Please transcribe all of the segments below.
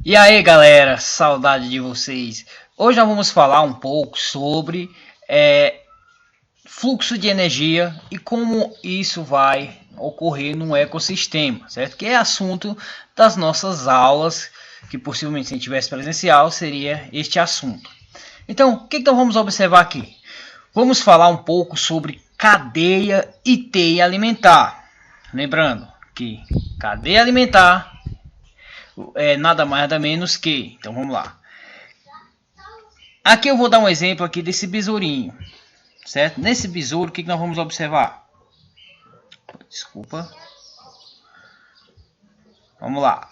E aí galera, saudade de vocês. Hoje nós vamos falar um pouco sobre fluxo de energia e como isso vai ocorrer no ecossistema, certo? Que é assunto das nossas aulas, que possivelmente se a gente tivesse presencial seria este assunto. Então, o que nós vamos observar aqui? Vamos falar um pouco sobre cadeia e teia alimentar. Lembrando que cadeia alimentar é nada mais nada menos que, então vamos lá. Aqui eu vou dar um exemplo aqui desse besourinho, certo? Nesse besouro, o que nós vamos observar? Desculpa. Vamos lá.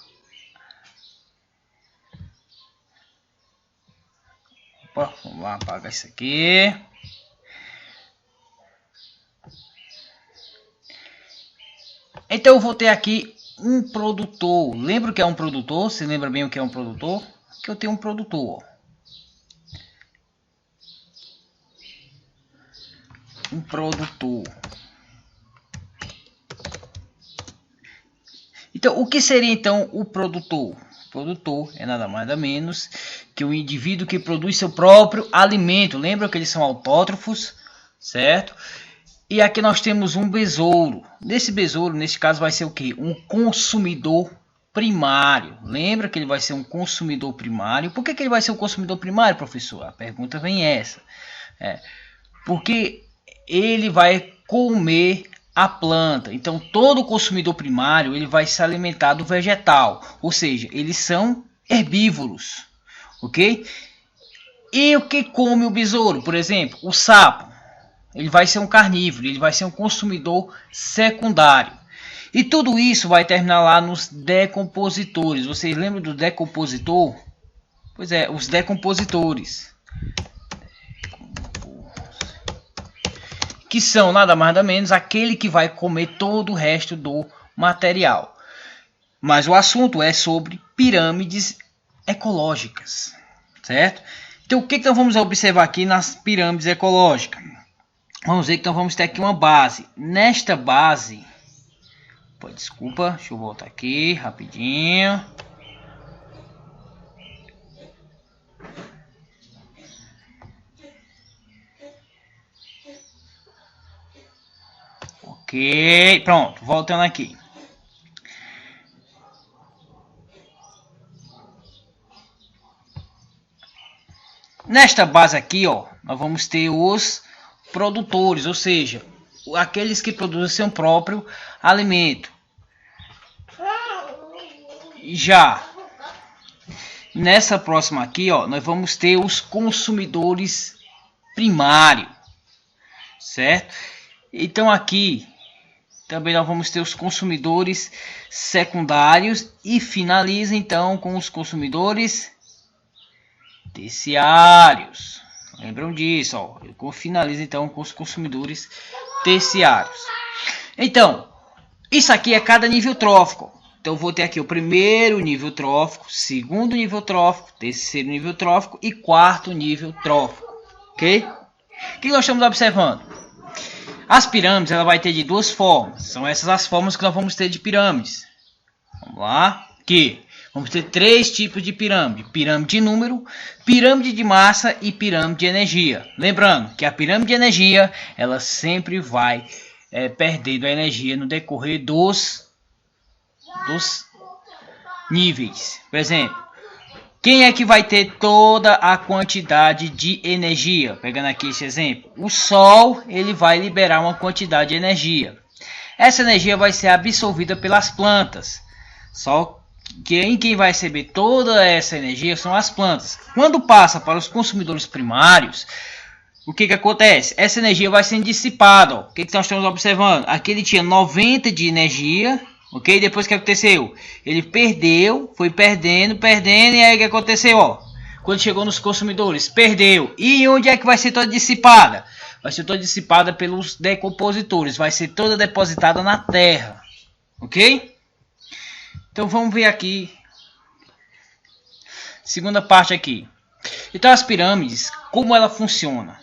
Opa, vamos lá, apagar isso aqui. Então eu vou ter aqui um produtor. Lembra o que é um produtor? Você lembra bem o que é um produtor? Aqui eu tenho um produtor. Um produtor. Então, o que seria então o produtor? O produtor é nada mais nada menos que o indivíduo que produz seu próprio alimento. Lembra que eles são autótrofos, certo? E aqui nós temos um besouro. Nesse besouro, nesse caso, vai ser o que? Um consumidor primário. Lembra que ele vai ser um consumidor primário. Por que ele vai ser um consumidor primário, professor? A pergunta vem essa. Porque ele vai comer a planta. Então, todo consumidor primário ele vai se alimentar do vegetal. Ou seja, eles são herbívoros. Ok? E o que come o besouro? Por exemplo, o sapo. Ele vai ser um carnívoro, ele vai ser um consumidor secundário. E tudo isso vai terminar lá nos decompositores. Vocês lembram do decompositor? Pois é, os decompositores. Que são nada mais nada menos aquele que vai comer todo o resto do material. Mas o assunto é sobre pirâmides ecológicas, certo? Então o que nós vamos observar aqui nas pirâmides ecológicas? Vamos ver que nós vamos ter aqui uma base. Nesta base, desculpa, deixa eu voltar aqui rapidinho. Ok, pronto, voltando aqui. Nesta base aqui, ó, nós vamos ter os produtores, ou seja, aqueles que produzem seu próprio alimento. Já nessa próxima aqui, ó, nós vamos ter os consumidores primários, certo? Então aqui também nós vamos ter os consumidores secundários e finaliza então com os consumidores terciários. Lembram disso, ó. Eu finalizo então com os consumidores terciários. Então, isso aqui é cada nível trófico. Então, eu vou ter aqui o primeiro nível trófico, segundo nível trófico, terceiro nível trófico e quarto nível trófico. Ok? O que nós estamos observando? As pirâmides ela vai ter de duas formas. São essas as formas que nós vamos ter de pirâmides. Vamos lá. Aqui. Vamos ter três tipos de pirâmide. Pirâmide de número, pirâmide de massa e pirâmide de energia. Lembrando que a pirâmide de energia ela sempre vai perdendo a energia no decorrer dos níveis. Por exemplo, quem é que vai ter toda a quantidade de energia? Pegando aqui esse exemplo. O Sol ele vai liberar uma quantidade de energia. Essa energia vai ser absorvida pelas plantas. Só quem vai receber toda essa energia são as plantas. Quando passa para os consumidores primários, o que acontece? Essa energia vai sendo dissipada. Ó. O que nós estamos observando? Aqui ele tinha 90 de energia. Ok? Depois o que aconteceu? Ele perdeu, foi perdendo, e aí o que aconteceu? Ó, quando chegou nos consumidores, perdeu. E onde é que vai ser toda dissipada? Vai ser toda dissipada pelos decompositores. Vai ser toda depositada na terra. Ok? Então vamos ver aqui. Segunda parte aqui. Então as pirâmides, como ela funciona?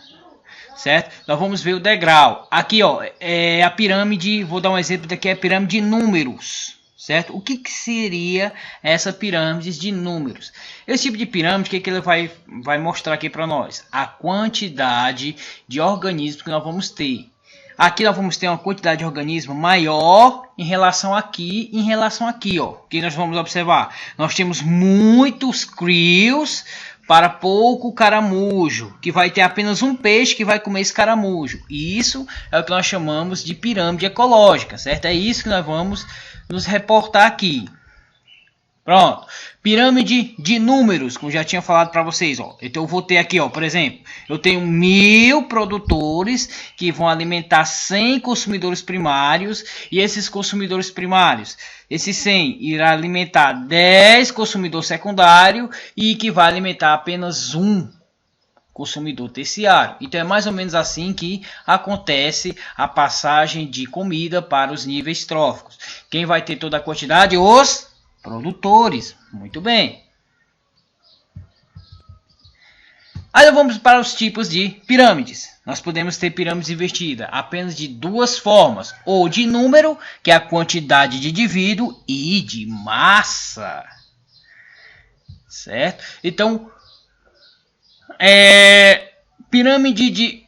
Certo? Nós vamos ver o degrau. Aqui ó, é a pirâmide, vou dar um exemplo daqui, é a pirâmide de números. certo? O que, que seria essa pirâmide de números? Esse tipo de pirâmide, o que, que ele vai mostrar aqui para nós? A quantidade de organismos que nós vamos ter. Aqui nós vamos ter uma quantidade de organismos maior em relação aqui, ó. O que nós vamos observar? Nós temos muitos crios para pouco caramujo, que vai ter apenas um peixe que vai comer esse caramujo. E isso é o que nós chamamos de pirâmide ecológica, certo? É isso que nós vamos nos reportar aqui. Pronto. Pirâmide de números, como já tinha falado para vocês, ó. Então eu vou ter aqui, ó, por exemplo, eu tenho 1000 produtores que vão alimentar 100 consumidores primários, e esses consumidores primários, esses 100 irá alimentar 10 consumidores secundários e que vai alimentar apenas um consumidor terciário. Então é mais ou menos assim que acontece a passagem de comida para os níveis tróficos. Quem vai ter toda a quantidade? Os produtores. Muito bem. Aí vamos para os tipos de pirâmides. Nós podemos ter pirâmides invertidas apenas de duas formas. Ou de número, que é a quantidade de indivíduo, e de massa. Certo? Então, pirâmide de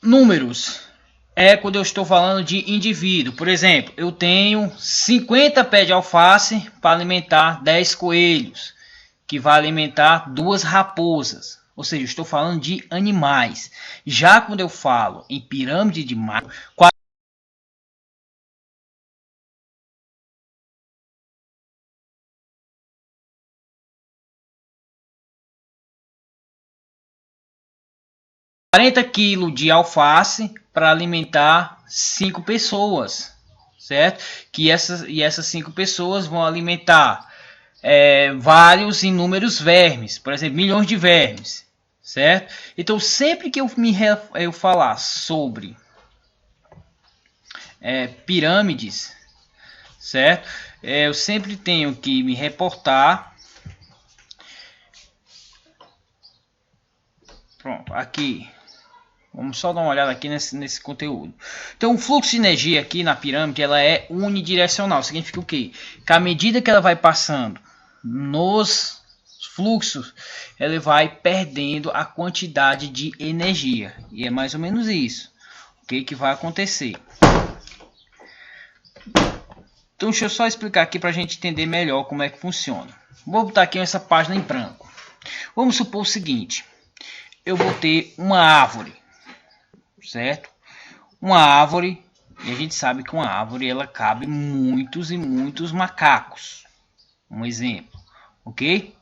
números é quando eu estou falando de indivíduo. Por exemplo, eu tenho 50 pés de alface para alimentar 10 coelhos, que vai alimentar 2 raposas. Ou seja, eu estou falando de animais. Já quando eu falo em pirâmide de massa, 40 kg de alface para alimentar 5 pessoas, certo? Essas 5 pessoas vão alimentar vários inúmeros vermes, por exemplo, milhões de vermes, certo? Então, sempre que eu falar sobre pirâmides, certo? Eu sempre tenho que me reportar. Pronto, aqui. Vamos só dar uma olhada aqui nesse conteúdo. Então, o fluxo de energia aqui na pirâmide, ela é unidirecional. Significa o quê? Que à medida que ela vai passando nos fluxos, ela vai perdendo a quantidade de energia. E é mais ou menos isso. O que vai acontecer? Então, deixa eu só explicar aqui para a gente entender melhor como é que funciona. Vou botar aqui essa página em branco. Vamos supor o seguinte. Eu vou ter uma árvore. Certo? Uma árvore, e a gente sabe que uma árvore ela cabe muitos e muitos macacos. Um exemplo, ok?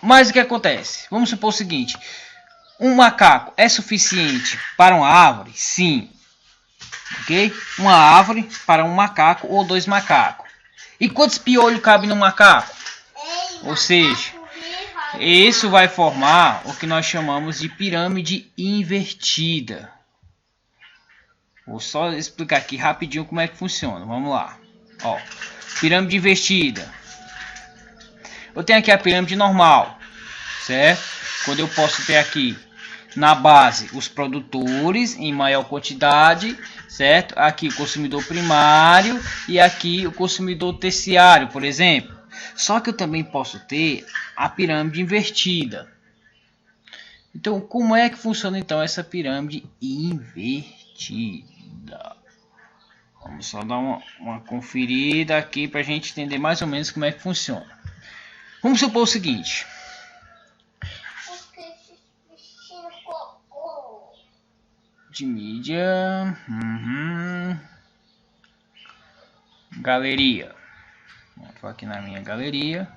Mas o que acontece? Vamos supor o seguinte: um macaco é suficiente para uma árvore? Sim. Ok? Uma árvore para um macaco ou 2 macacos. E quantos piolhos cabem no macaco? Ou seja, isso vai formar o que nós chamamos de pirâmide invertida. Vou só explicar aqui rapidinho como é que funciona. Vamos lá. Ó, pirâmide invertida. Eu tenho aqui a pirâmide normal, certo? Quando eu posso ter aqui na base os produtores em maior quantidade, certo? Aqui o consumidor primário e aqui o consumidor terciário, por exemplo. Só que eu também posso ter a pirâmide invertida. Então, como é que funciona então essa pirâmide invertida? Vamos só dar uma conferida aqui para a gente entender mais ou menos como é que funciona. Vamos supor o seguinte. De mídia. Galeria. Vou aqui na minha galeria.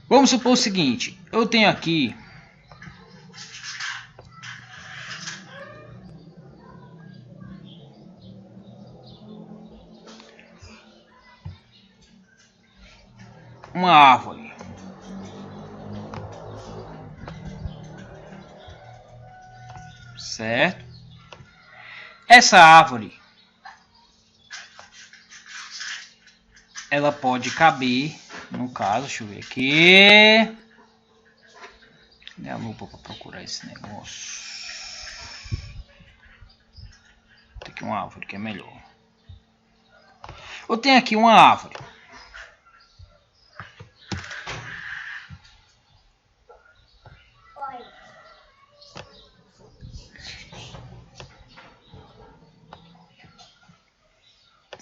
Vamos supor o seguinte. Eu tenho aqui uma árvore. Certo? Essa árvore ela pode caber, no caso, deixa eu ver aqui. Cadê a lupa para procurar esse negócio? Tem aqui uma árvore que é melhor. Eu tenho aqui uma árvore.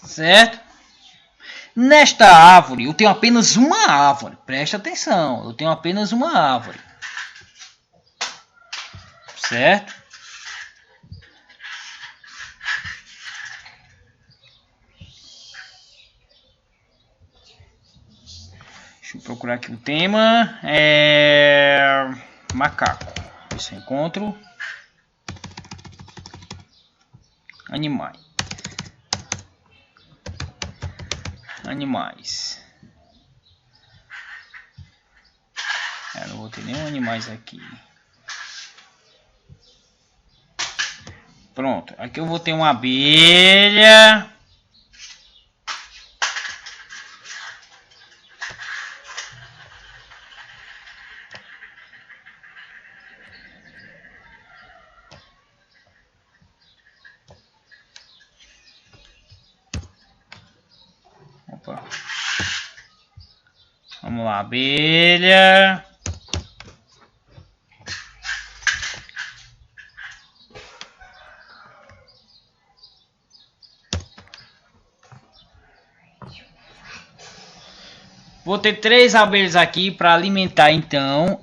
Certo? Nesta árvore, eu tenho apenas uma árvore. Preste atenção, eu tenho apenas uma árvore. Certo? Deixa eu procurar aqui o tema. Macaco. Esse eu encontro. Animais. Não vou ter nenhum animais aqui. Pronto, aqui eu vou ter uma abelha. Opa. Vamos lá, abelha. Vou ter 3 abelhas aqui para alimentar, então,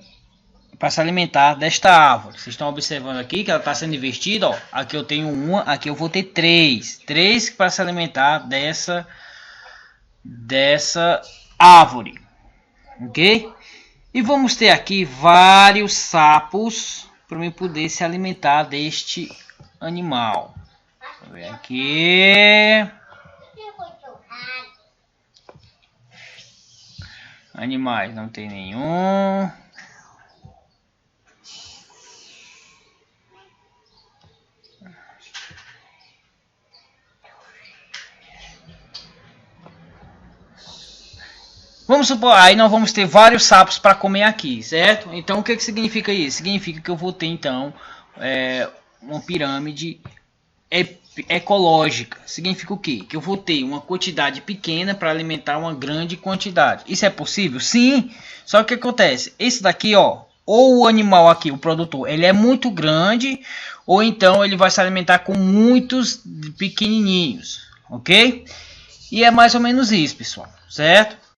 para se alimentar desta árvore. Vocês estão observando aqui que ela está sendo investida, ó. Aqui eu tenho uma, aqui eu vou ter 3 para se alimentar dessa árvore, ok? E vamos ter aqui vários sapos para eu poder se alimentar deste animal. Vou ver aqui. Animais, não tem nenhum. Vamos supor, aí nós vamos ter vários sapos para comer aqui, certo? Então o que significa isso? Significa que eu vou ter então uma pirâmide ecológica. Significa o quê? Que eu vou ter uma quantidade pequena para alimentar uma grande quantidade. Isso é possível? Sim. Só que o que acontece? Esse daqui, ó, ou o animal aqui, o produtor, ele é muito grande, ou então ele vai se alimentar com muitos pequenininhos, ok? E é mais ou menos isso, pessoal, certo?